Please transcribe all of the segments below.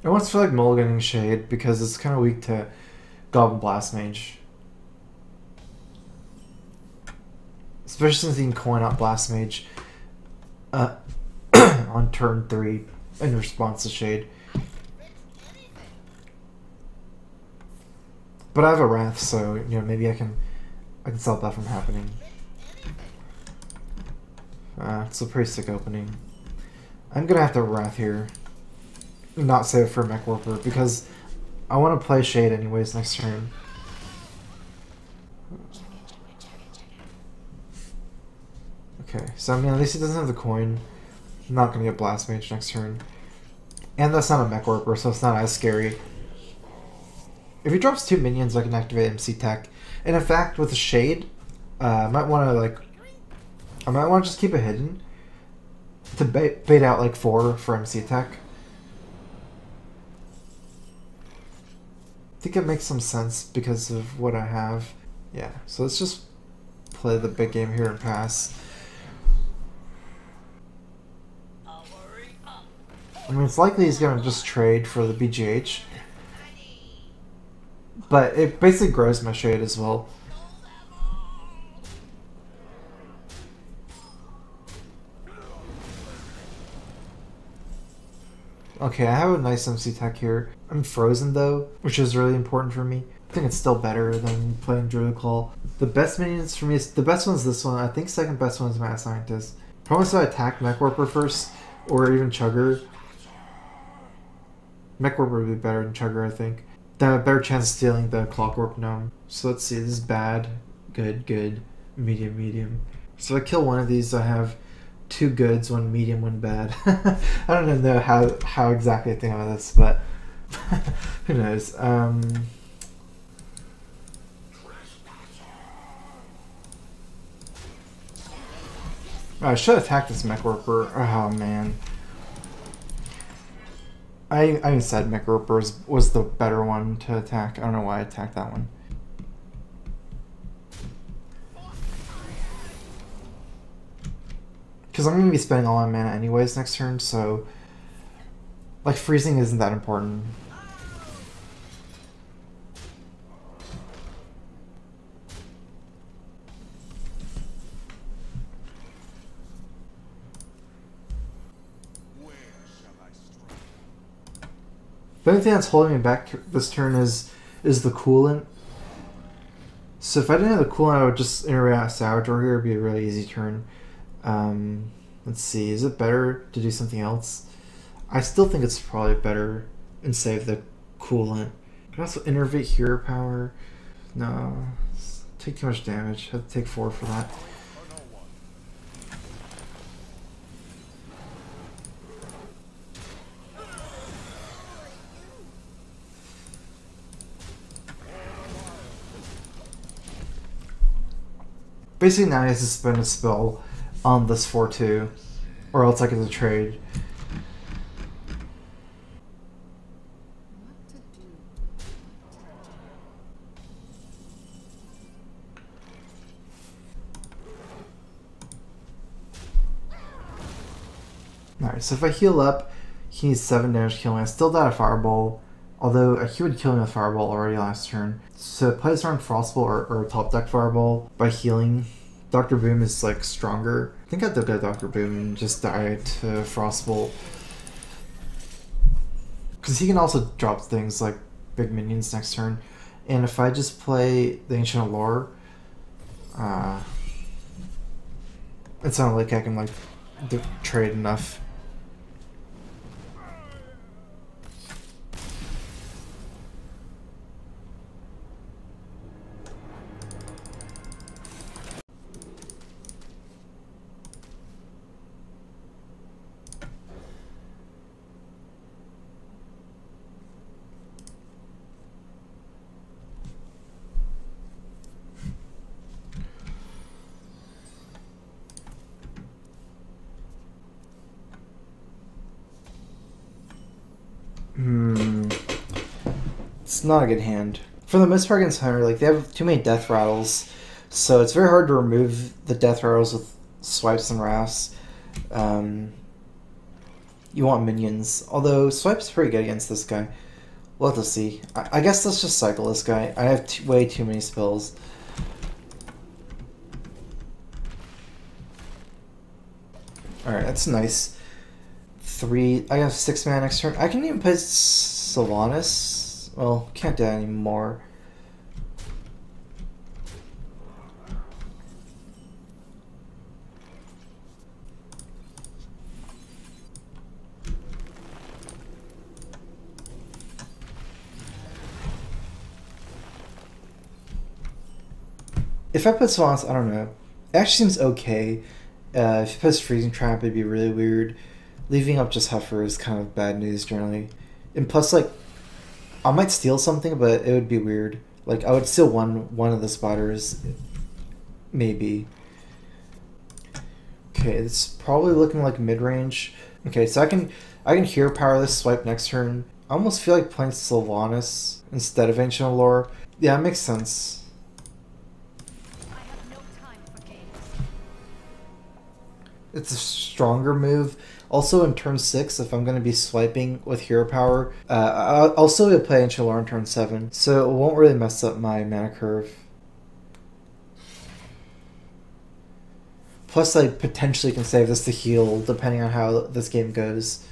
I almost feel like mulliganing Shade because it's kind of weak to Goblin Blast Mage. Especially since you can coin out Blast Mage on turn 3 in response to Shade. But I have a Wrath, so you know maybe I can stop that from happening. It's a pretty sick opening. I'm gonna have to Wrath here. Not save it for Mech Warper because I want to play Shade anyways next turn. Okay, so I mean at least he doesn't have the coin. I'm not gonna get Blast Mage next turn. And that's not a Mech Warper, so it's not as scary. If he drops 2 minions, I can activate MC Tech. And in fact, with the Shade, I might want to just keep it hidden to bait out like 4 for MC Tech. I think it makes some sense because of what I have. Yeah, so let's just play the big game here and pass. I mean, it's likely he's going to just trade for the BGH. But it basically grows my Shade as well. Okay, I have a nice MC Tech here. I'm frozen though, which is really important for me. I think it's still better than playing Druid Claw. The best minions for me is the best one's this one. I think second best one is Mad Scientist. Probably so I attack Mech Warper first, or even Chugger. Mech Warper would be better than Chugger, I think. They have a better chance of stealing the Clockwork Gnome. So let's see, this is bad, good, good, medium, medium. So if I kill one of these, I have 2 goods, 1 medium, 1 bad. I don't even know how exactly I think about this, but who knows. I should attack this Mech Warper. Oh man. I said Mech Warper was the better one to attack. I don't know why I attacked that one. Because I'm going to be spending all my mana anyways next turn, so like freezing isn't that important. The only thing that's holding me back this turn is the coolant. So if I didn't have the coolant, I would just interact with Salvador here. It would be a really easy turn. Let's see, is it better to do something else? I still think it's probably better and save the coolant. I can also innervate hero power. No, take too much damage. I have to take 4 for that. Basically now he has to spend a spell on this 4-2, or else I get to trade. Alright, so if I heal up, he needs 7 damage to kill me. I still died a Fireball, although he would kill me with Fireball already last turn. So play this around Frostball or top deck Fireball by healing. Dr. Boom is like stronger. I think I'd go Dr. Boom and just die to Frostball. Because he can also drop things like big minions next turn. And if I just play the Ancient Allure, it's not like I can like trade enough. It's not a good hand. For the most part against Hunter, like they have too many death rattles, so it's very hard to remove the death rattles with swipes and wraths. You you want minions. Although Swipe's pretty good against this guy. We'll have to see. I guess let's just cycle this guy. I have way too many spells. Alright, that's nice. I have 6 mana next turn. I can even play Sylvanas. Well, can't do that anymore. If I put Sylvanas, I don't know. It actually seems okay. If you put Freezing Trap, it'd be really weird. Leaving up just Heifer is kind of bad news generally. And plus, like, I might steal something, but it would be weird. Like, I would steal one of the spotters, maybe. Okay, it's probably looking like mid-range. Okay, so I can Hero Power this Swipe next turn. I almost feel like playing Sylvanas instead of Ancient Allure. Yeah, it makes sense. It's a stronger move. Also in turn 6, if I'm going to be swiping with Hero Power, I'll still be playing Ancient Allure on turn 7, so it won't really mess up my mana curve. Plus I potentially can save this to heal depending on how this game goes.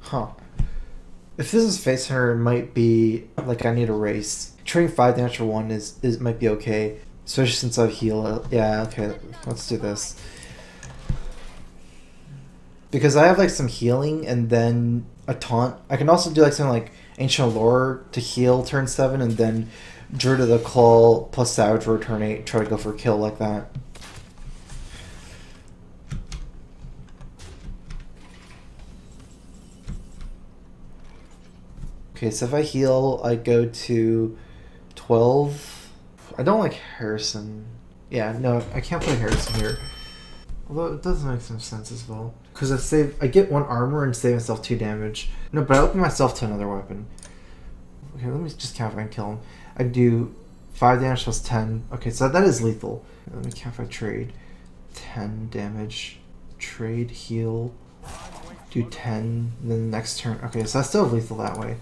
Huh. If this is face hunter, it might be like I need a race. Trading 5 damage for 1 is might be okay. Especially since I've healed. Yeah, okay, let's do this. Because I have like some healing and then a taunt. I can also do like something like Ancient Allure to heal turn 7 and then Druid of the Claw plus Savage Roar turn 8, try to go for a kill like that. Okay, so if I heal, I go to 12. I don't like Harrison. Yeah, no, I can't play Harrison here. Although it does make some sense as well. Because I get 1 armor and save myself 2 damage. No, but I open myself to another weapon. Okay, let me just count if I can kill him. I do 5 damage plus 10. Okay, so that is lethal. Let me count if I trade. 10 damage. Trade, heal. Do 10. And then the next turn. Okay, so that's still lethal that way.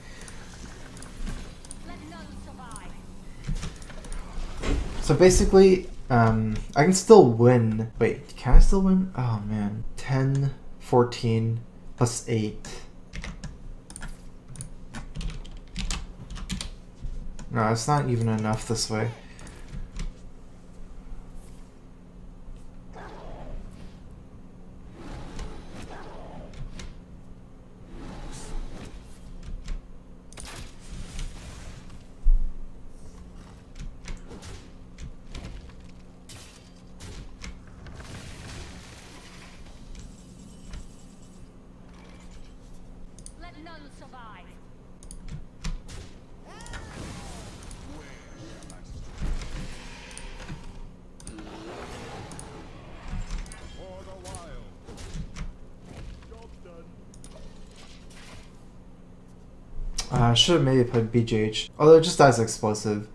So basically, I can still win. Wait, can I still win? Oh man. 10, 14, plus 8. No, it's not even enough this way. I should have maybe played BJH, although it just dies explosive.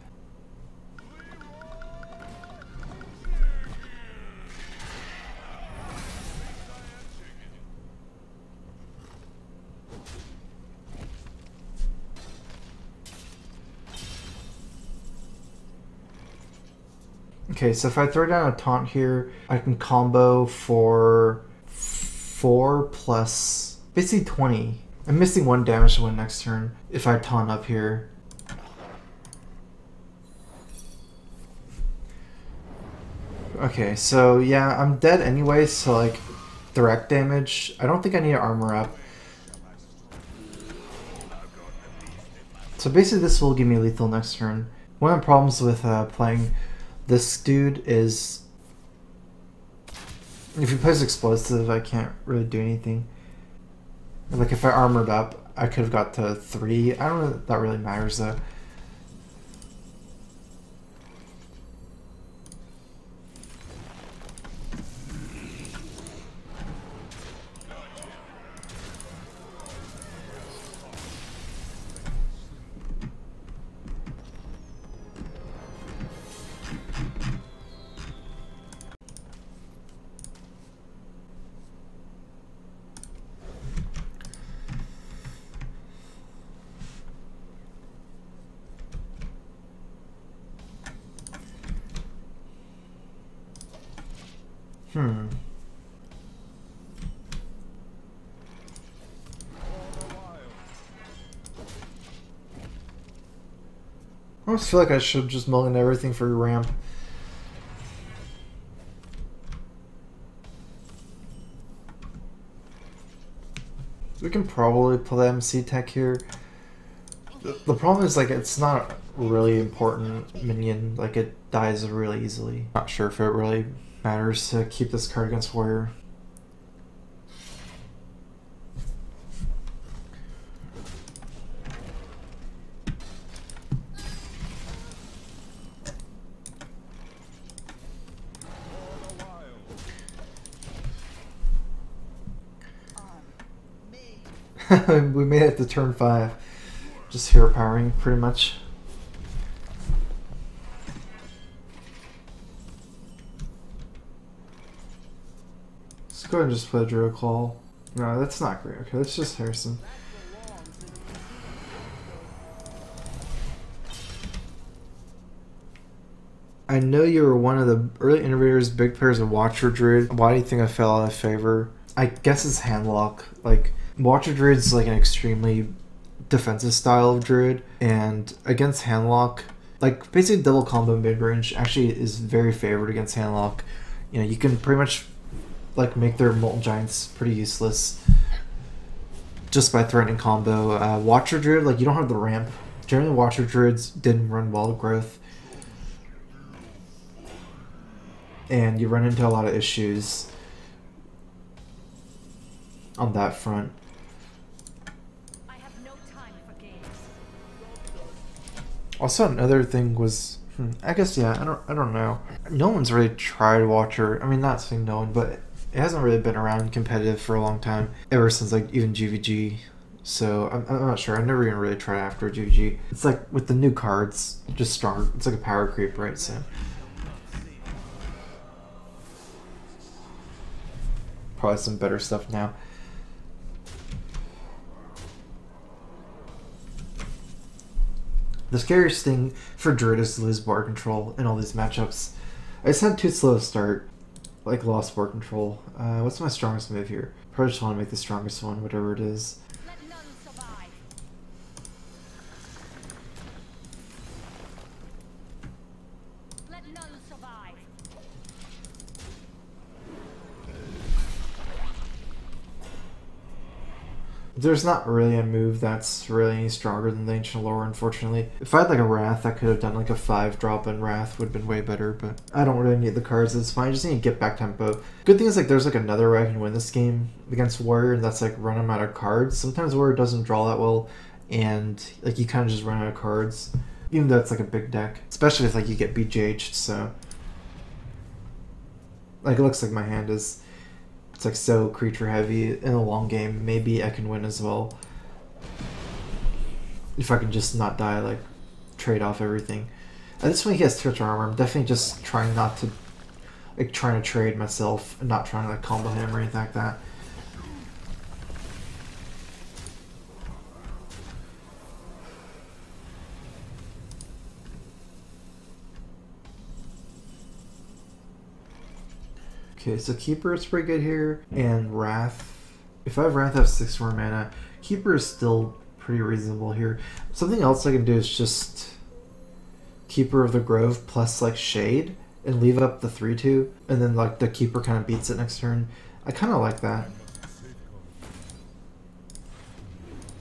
Okay, so if I throw down a taunt here, I can combo for 4 plus basically 20. I'm missing 1 damage to win next turn if I taunt up here. Okay, so yeah, I'm dead anyway, so like direct damage. I don't think I need to armor up. So basically this will give me lethal next turn. One of the problems with playing this dude is if he plays explosive, I can't really do anything. Like if I armored up, I could have got to 3. I don't know if that really matters though. Hmm. I almost feel like I should just mulligan everything for your ramp. We can probably play MC tech here. The problem is, like, it's not a really important minion. Like, it dies really easily. Not sure if it really matters to keep this card against Warrior. We made it to turn 5. Just hero powering, pretty much. Let's go ahead and just play Druid Claw. No, that's not great. Okay, let's just Harrison. I know you were one of the early innovators, big players of Watcher Druid. Why do you think I fell out of favor? I guess it's handlock. Like, Watcher Druid is like an extremely defensive style of Druid, and against handlock, like basically double combo mid range actually is very favored against handlock. You know, you can pretty much like make their Molten Giants pretty useless just by threatening combo. Watcher Druid, like, you don't have the ramp. Generally, Watcher Druids didn't run wild growth, and you run into a lot of issues on that front. Also, another thing was, I guess, yeah, I don't know. No one's really tried Watcher. I mean, not saying no one, but it hasn't really been around competitive for a long time, ever since like even GVG. So I'm not sure. I never even really tried after GVG. It's like with the new cards, just stronger. It's like a power creep, right? So probably some better stuff now. The scariest thing for Druid is to lose board control in all these matchups. I just had too slow a start, like lost board control. What's my strongest move here? Probably just want to make the strongest one, whatever it is. Let none survive. Let none survive. There's not really a move that's really any stronger than the Ancient Lore, unfortunately. If I had like a Wrath, I could have done like a 5-drop, and Wrath would have been way better, but I don't really need the cards. It's fine. I just need to get back tempo. Good thing is, like, there's like another way I can win this game against Warrior, and that's like run him out of cards. Sometimes Warrior doesn't draw that well, and like you kind of just run out of cards, even though it's like a big deck, especially if like you get BJH'd. So like, it looks like my hand is, it's like so creature heavy in a long game. Maybe I can win as well if I can just not die, like trade off everything. At this point he has Torture Armor. I'm definitely just trying not to, like, trying to trade myself and not trying to like combo him or anything like that. Okay, so Keeper is pretty good here, and Wrath. If I have Wrath, I have 6 more mana. Keeper is still pretty reasonable here. Something else I can do is just Keeper of the Grove plus like Shade and leave up the 3/2, and then like the Keeper kind of beats it next turn. I kind of like that.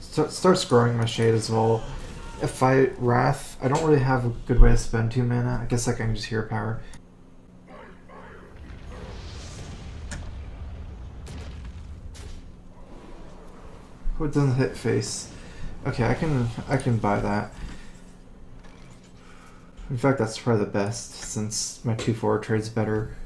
Starts growing my Shade as well. If I Wrath, I don't really have a good way to spend 2 mana. I guess I can just Hero Power. Oh, it doesn't hit face. Okay, I can buy that. In fact, that's probably the best, since my 2/4 trade's better.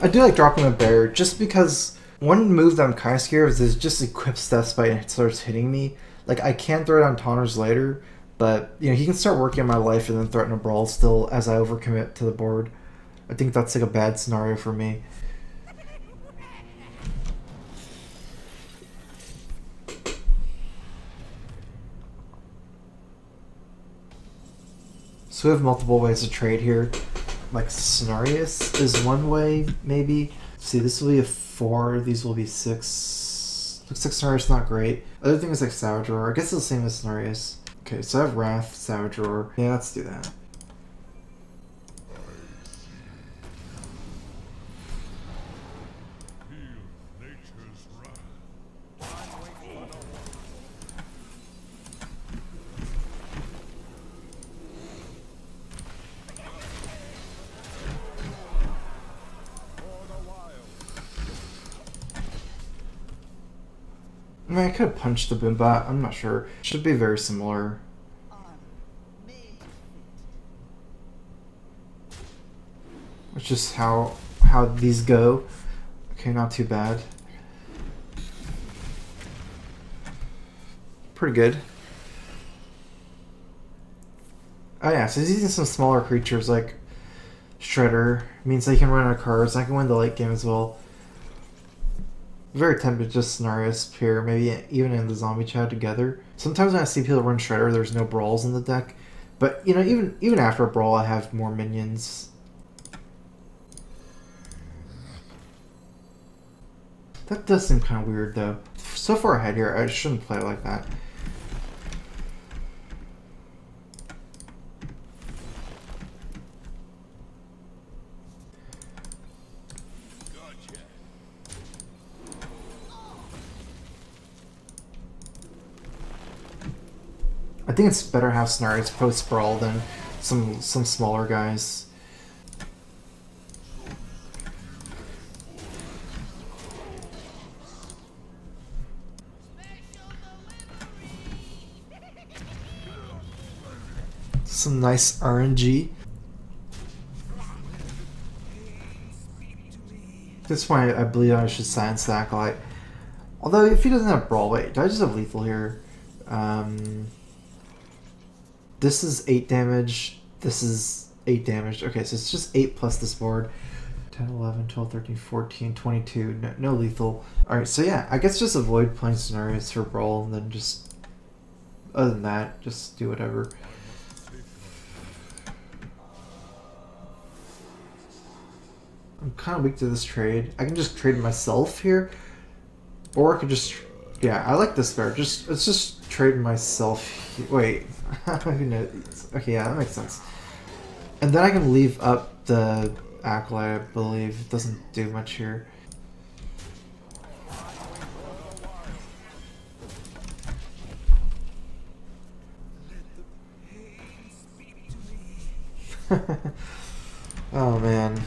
I do like dropping a bear, just because one move that I'm kind of scared of is just equips Death Spite and it starts hitting me. Like, I can throw it on taunters later, but you know, he can start working on my life and then threaten a brawl still as I overcommit to the board. I think that's like a bad scenario for me. So we have multiple ways to trade here. Like Cenarius is one way, maybe. See, this will be a 4, these will be 6. Looks like Cenarius not great. Other things like Savage Roar, I guess it's the same as Cenarius. Okay, so I have Wrath, Savage Roar. Yeah, let's do that. I mean, I could have punched the Boombot. I'm not sure. Should be very similar. It's just how these go. Okay, not too bad. Pretty good. Oh yeah, so he's using some smaller creatures like Shredder. Means they can run out of cards. I can win the late game as well. Very tempted to just Cenarius here, maybe even in the zombie chat together. Sometimes when I see people run Shredder, there's no brawls in the deck. But you know, even after a brawl, I have more minions. That does seem kind of weird though. So far ahead here, I shouldn't play like that. I think it's better to have Cenarius post-brawl than some smaller guys. Some nice RNG. At this point, I believe I should silence the Acolyte. Although, if he doesn't have Brawl, wait, do I just have Lethal here? This is 8 damage. This is 8 damage. Okay, so it's just 8 plus this board. 10, 11, 12, 13, 14, 22. No lethal. Alright, so yeah, I guess just avoid playing Cenarius for Brawl and then just... Other than that, just do whatever. I'm kind of weak to this trade. I can just trade myself here. Or I could just... Yeah, I like this better. Let's just trade myself. Wait. Who knows? Okay, yeah, that makes sense. And then I can leave up the Acolyte, I believe. It doesn't do much here. Oh, man.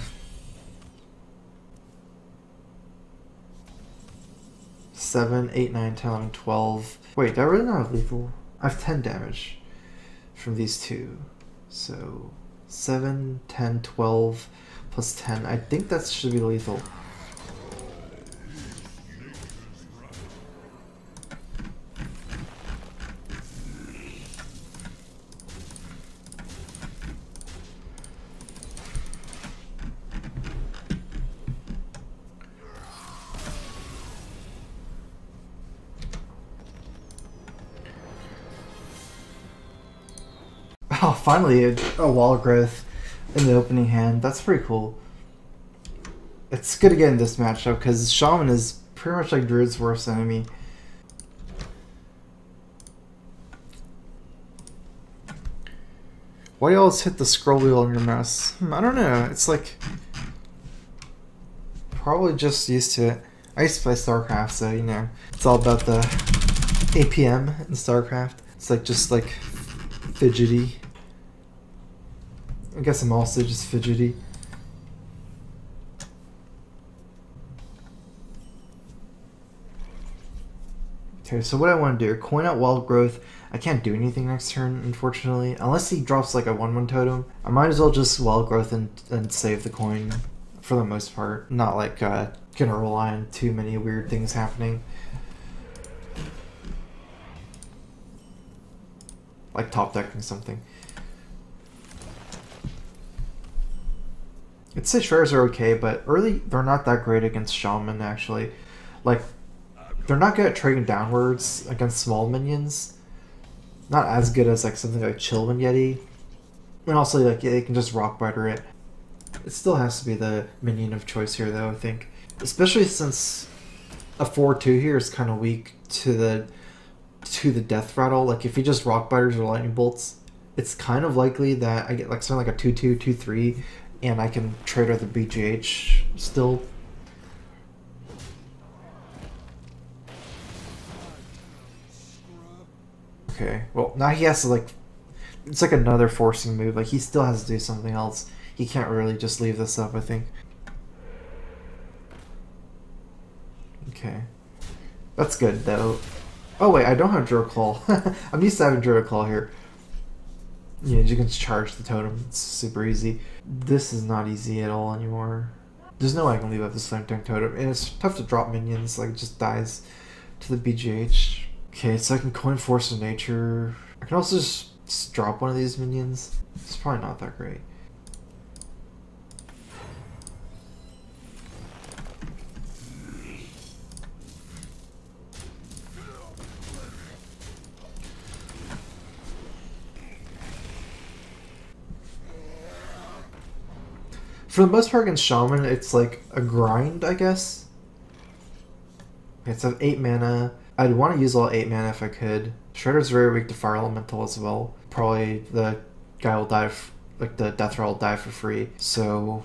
7, 8, 9, 10, 11, 12. Wait, do I really not have lethal? I have 10 damage from these two. So 7, 10, 12 plus 10. I think that should be lethal. Oh, finally a wall growth in the opening hand. That's pretty cool. It's good to get in this matchup because Shaman is pretty much like Druid's worst enemy. Why do you always hit the scroll wheel on your mouse? I don't know. It's like... Probably just used to it. I used to play StarCraft, so you know. It's all about the APM in StarCraft. It's like just like fidgety. I guess I'm also just fidgety. Okay, so what I want to do, coin out wild growth. I can't do anything next turn, unfortunately. Unless he drops like a 1/1 totem. I might as well just wild growth and save the coin for the most part. Not like gonna rely on too many weird things happening. Like top decking something. I'd say Shredders are okay, but early they're not that great against Shaman actually. Like, they're not good at trading downwards against small minions. Not as good as like something like Chillwind Yeti. And also, like, they can just rock biter it. It still has to be the minion of choice here, though, I think. Especially since a 4-2 here is kind of weak to the death rattle. Like, if he just rock biters or lightning bolts, it's kind of likely that I get like something like a 2-2, 2-3, and I can trade with the BGH still. Okay, well, now he has to, like, it's like another forcing move. Like, he still has to do something else. He can't really just leave this up, I think. Okay. That's good, though. Oh, wait, I don't have Druid Claw. I'm used to having Druid Claw here. Yeah, you can charge the totem. It's super easy. This is not easy at all anymore. There's no way I can leave up this Flame Tongue totem. And it's tough to drop minions. Like, it just dies to the BGH. Okay, so I can coin Force of Nature. I can also just drop one of these minions. It's probably not that great. For the most part against Shaman, it's like a grind, I guess. Okay, it's 8 mana. I'd want to use all 8 mana if I could. Shredder's very weak to Fire Elemental as well. Probably the guy will die, like the Death Roll will die for free. So...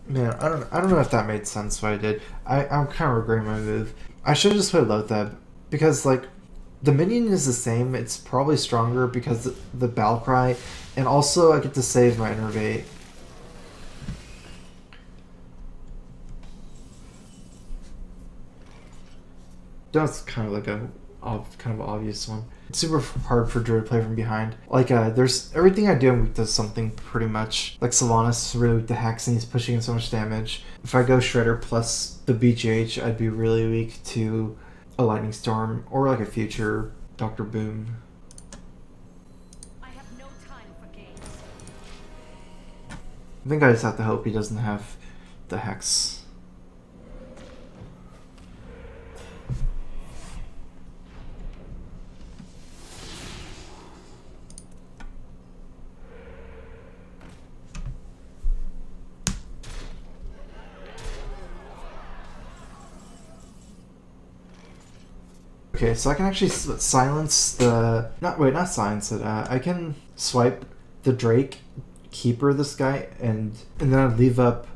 Man, I don't know if that made sense what I did. I'm kind of regretting my move. I should have just played Lotheb, because like the minion is the same. It's probably stronger because the Battle Cry, and also I get to save my Innervate. That's kind of like a kind of obvious one. It's super hard for Druid to play from behind. Like, there's everything I do, I'm weak to something pretty much. Like Sylvanas is really weak to Hex, and he's pushing in so much damage. If I go Shredder plus the BGH, I'd be really weak to a Lightning Storm or like a future Dr. Boom. I have no time for games. I think I just have to hope he doesn't have the Hex. Okay, so I can actually silence the... not silence it. I can swipe the Drake, Keeper this guy, and then I'd leave up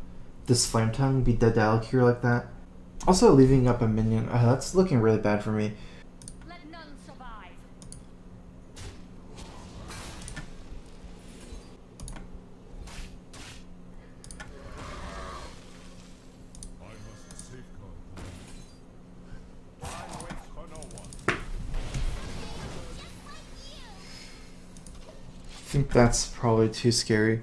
this Flame Tongue, be dead to Alakir like that. Also leaving up a minion. That's looking really bad for me. Let none survive. I think that's probably too scary.